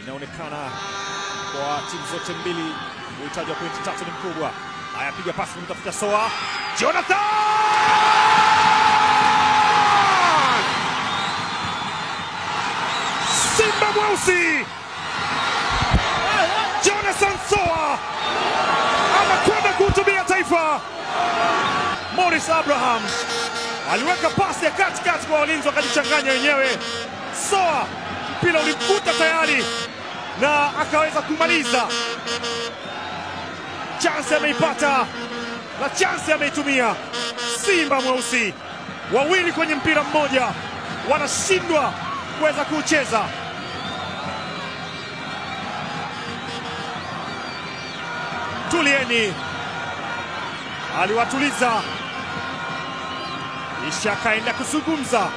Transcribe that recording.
Inaonekana kwa timu zote mbili uhitaji wa pointi 3 ni mkubwa. Haya, piga pasi kumtafuta Soa. Jonathan! Simba mweusi! Jonathan Soa anakwenda kuhutubia taifa. Morris Abraham aliweka pasi ya katikati kwa walinzi wakajichanganya wenyewe. Soa mpira ulimkuta tayari na akaweza kumaliza. Chance ameipata na chance ameitumia. Simba mweusi wawili kwenye mpira mmoja wanashindwa kuweza kucheza. Tulieni aliwatuliza, kisha akaenda kuzungumza.